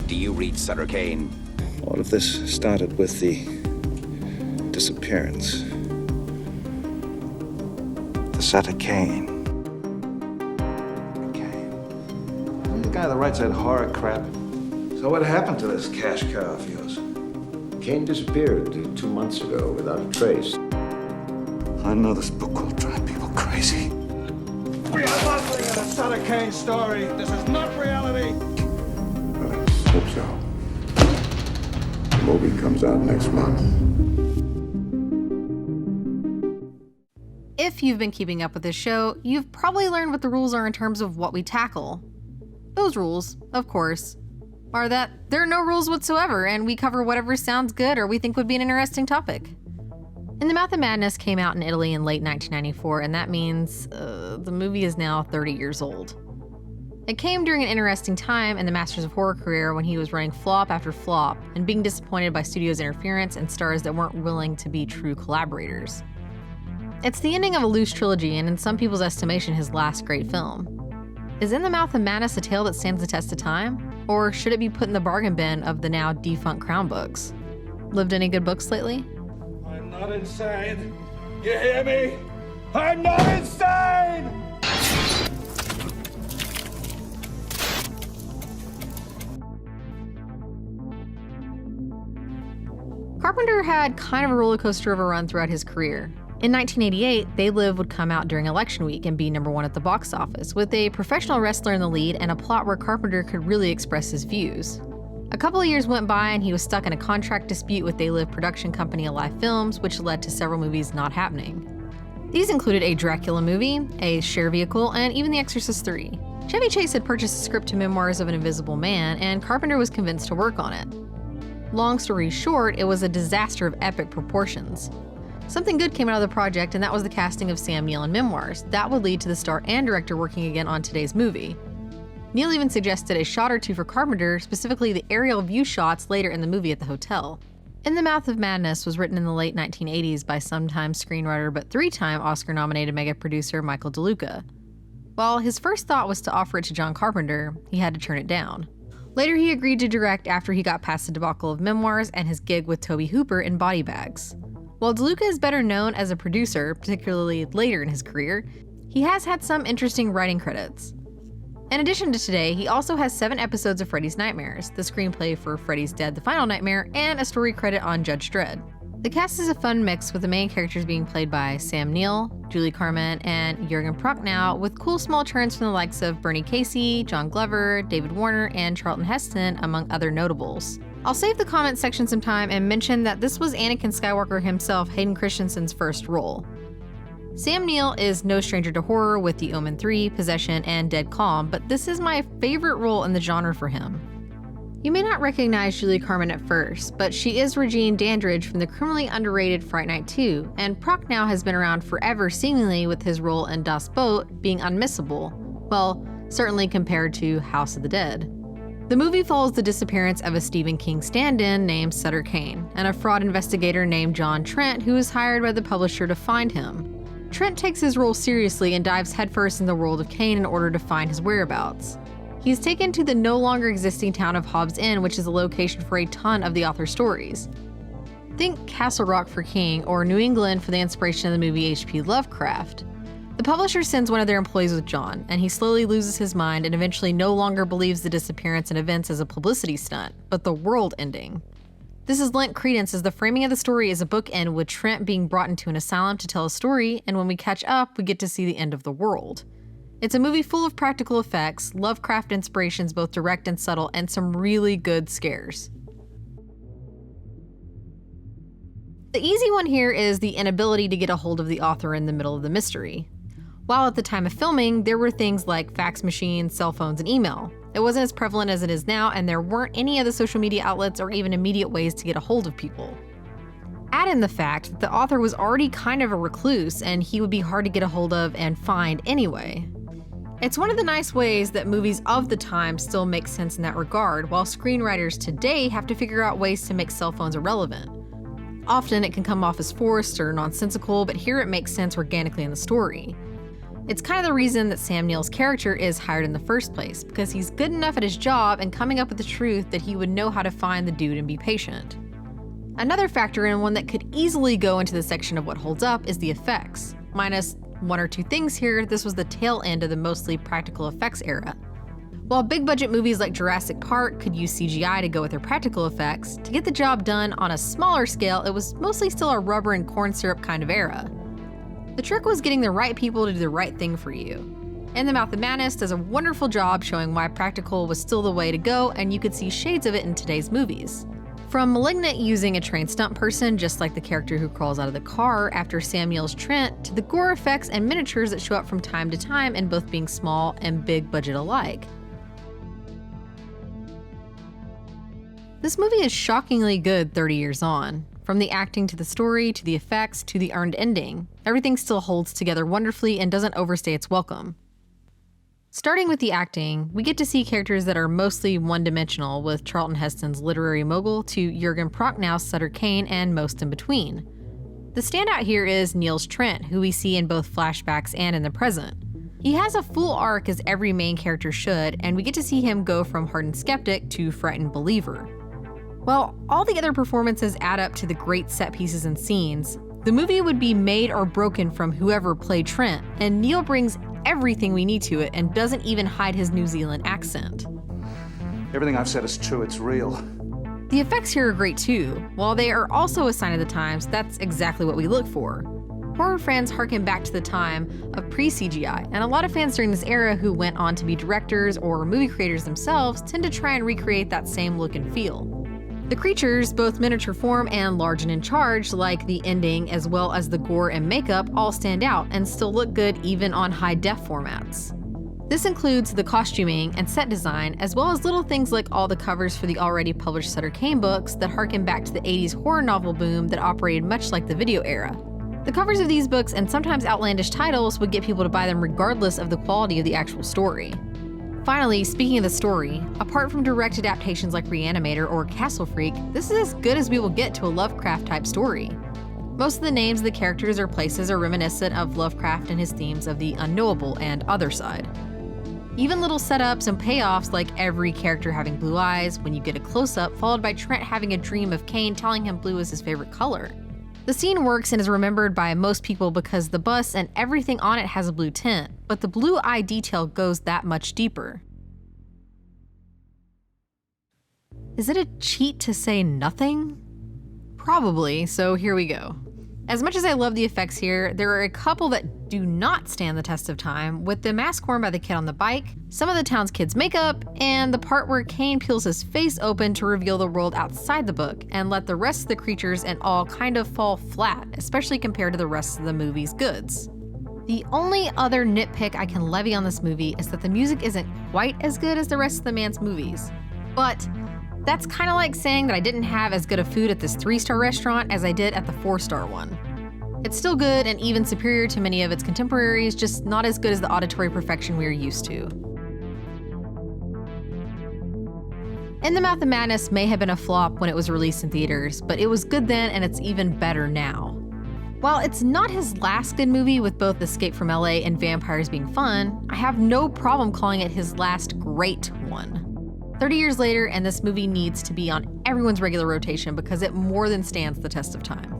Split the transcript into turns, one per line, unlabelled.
Do you read Sutter Kane?
All of this started with the disappearance. The Sutter Kane. I'm the guy that writes that horror crap. So what happened to this cash cow of yours?
Kane disappeared 2 months ago without a trace.
I know this book will drive people crazy.
We are not living a Sutter Kane story. This is not reality.
I hope so. The movie comes out next month.
If you've been keeping up with this show, you've probably learned what the rules are in terms of what we tackle. Those rules, of course, are that there are no rules whatsoever and we cover whatever sounds good or we think would be an interesting topic. In the Mouth of Madness came out in Italy in late 1994, and that means the movie is now 30 years old. It came during an interesting time in the Masters of Horror career when he was running flop after flop and being disappointed by studios' interference and stars that weren't willing to be true collaborators. It's the ending of a loose trilogy and in some people's estimation his last great film. Is In the Mouth of Madness a tale that stands the test of time? Or should it be put in the bargain bin of the now defunct Crown books? Lived any good books lately?
I'm not insane. You hear me? I'm not insane!
Carpenter had kind of a roller coaster of a run throughout his career. In 1988, They Live would come out during election week and be #1 at the box office, with a professional wrestler in the lead and a plot where Carpenter could really express his views. A couple of years went by and he was stuck in a contract dispute with They Live production company Alive Films, which led to several movies not happening. These included a Dracula movie, a Cher vehicle, and even The Exorcist III. Chevy Chase had purchased a script to Memoirs of an Invisible Man, and Carpenter was convinced to work on it. Long story short, it was a disaster of epic proportions. Something good came out of the project, and that was the casting of Sam Neill in Memoirs. That would lead to the star and director working again on today's movie. Neil even suggested a shot or two for Carpenter, specifically the aerial view shots later in the movie at the hotel. In the Mouth of Madness was written in the late 1980s by sometime screenwriter but 3-time Oscar-nominated mega producer Michael DeLuca. While his first thought was to offer it to John Carpenter, he had to turn it down. Later he agreed to direct after he got past the debacle of Memoirs and his gig with Tobe Hooper in Body Bags. While DeLuca is better known as a producer, particularly later in his career, he has had some interesting writing credits. In addition to today, he also has 7 episodes of Freddy's Nightmares, the screenplay for Freddy's Dead: The Final Nightmare, and a story credit on Judge Dredd. The cast is a fun mix, with the main characters being played by Sam Neill, Julie Carmen, and Jürgen Prochnow, with cool small turns from the likes of Bernie Casey, John Glover, David Warner, and Charlton Heston, among other notables. I'll save the comment section some time and mention that this was Anakin Skywalker himself, Hayden Christensen's first role. Sam Neill is no stranger to horror with The Omen 3, Possession, and Dead Calm, but this is my favorite role in the genre for him. You may not recognize Julie Carmen at first, but she is Regine Dandridge from the criminally underrated Fright Night 2, and Prochnow has been around forever seemingly, with his role in Das Boot being unmissable, well, certainly compared to House of the Dead. The movie follows the disappearance of a Stephen King stand-in named Sutter Kane, and a fraud investigator named John Trent who is hired by the publisher to find him. Trent takes his role seriously and dives headfirst in the world of Kane in order to find his whereabouts. He is taken to the no longer existing town of Hobbs End, which is a location for a ton of the author's stories. Think Castle Rock for King, or New England for the inspiration of the movie H.P. Lovecraft. The publisher sends one of their employees with John, and he slowly loses his mind and eventually no longer believes the disappearance and events as a publicity stunt, but the world ending. This is lent credence as the framing of the story is a bookend, with Trent being brought into an asylum to tell a story, and when we catch up, we get to see the end of the world. It's a movie full of practical effects, Lovecraft inspirations both direct and subtle, and some really good scares. The easy one here is the inability to get a hold of the author in the middle of the mystery. While at the time of filming, there were things like fax machines, cell phones, and email. It wasn't as prevalent as it is now, and there weren't any other social media outlets or even immediate ways to get a hold of people. Add in the fact that the author was already kind of a recluse, and he would be hard to get a hold of and find anyway. It's one of the nice ways that movies of the time still make sense in that regard, while screenwriters today have to figure out ways to make cell phones irrelevant. Often it can come off as forced or nonsensical, but here it makes sense organically in the story. It's kind of the reason that Sam Neill's character is hired in the first place, because he's good enough at his job and coming up with the truth that he would know how to find the dude and be patient. Another factor, and one that could easily go into the section of what holds up, is the effects. Minus one or two things here, this was the tail end of the mostly practical effects era. While big budget movies like Jurassic Park could use CGI to go with their practical effects, to get the job done on a smaller scale, it was mostly still a rubber and corn syrup kind of era. The trick was getting the right people to do the right thing for you. In The Mouth of Madness does a wonderful job showing why practical was still the way to go, and you could see shades of it in today's movies. From Malignant using a trained stunt person, just like the character who crawls out of the car after Sam Neill's Trent, to the gore effects and miniatures that show up from time to time in both being small and big budget alike. This movie is shockingly good 30 years on. From the acting to the story, to the effects, to the earned ending, everything still holds together wonderfully and doesn't overstay its welcome. Starting with the acting, we get to see characters that are mostly one-dimensional, with Charlton Heston's literary mogul to Jurgen Prochnow's Sutter Kane and most in between. The standout here is Neill's Trent, who we see in both flashbacks and in the present. He has a full arc as every main character should, and we get to see him go from hardened skeptic to frightened believer. While all the other performances add up to the great set pieces and scenes, the movie would be made or broken from whoever played Trent, and Neill brings everything we need to it and doesn't even hide his New Zealand accent.
Everything I've said is true, it's real.
The effects here are great too. While they are also a sign of the times, that's exactly what we look for. Horror fans harken back to the time of pre-CGI, and a lot of fans during this era who went on to be directors or movie creators themselves tend to try and recreate that same look and feel. The creatures, both miniature form and large and in charge, like the ending as well as the gore and makeup, all stand out and still look good even on high-def formats. This includes the costuming and set design, as well as little things like all the covers for the already published Sutter Kane books that harken back to the 80s horror novel boom that operated much like the video era. The covers of these books and sometimes outlandish titles would get people to buy them regardless of the quality of the actual story. Finally, speaking of the story, apart from direct adaptations like Reanimator or Castle Freak, this is as good as we will get to a Lovecraft-type story. Most of the names of the characters or places are reminiscent of Lovecraft and his themes of the unknowable and other side. Even little setups and payoffs like every character having blue eyes when you get a close-up, followed by Trent having a dream of Kane telling him blue is his favorite color. The scene works and is remembered by most people because the bus and everything on it has a blue tint, but the blue eye detail goes that much deeper. Is it a cheat to say nothing? Probably, so here we go. As much as I love the effects here, there are a couple that do not stand the test of time, with the mask worn by the kid on the bike, some of the town's kids' makeup, and the part where Kane peels his face open to reveal the world outside the book and let the rest of the creatures and all kind of fall flat, especially compared to the rest of the movie's goods. The only other nitpick I can levy on this movie is that the music isn't quite as good as the rest of the man's movies. But that's kind of like saying that I didn't have as good a food at this 3-star restaurant as I did at the 4-star one. It's still good and even superior to many of its contemporaries, just not as good as the auditory perfection we are used to. In the Mouth of Madness may have been a flop when it was released in theaters, but it was good then and it's even better now. While it's not his last good movie with both Escape from LA and Vampires being fun, I have no problem calling it his last great one. 30 years later, and this movie needs to be on everyone's regular rotation because it more than stands the test of time.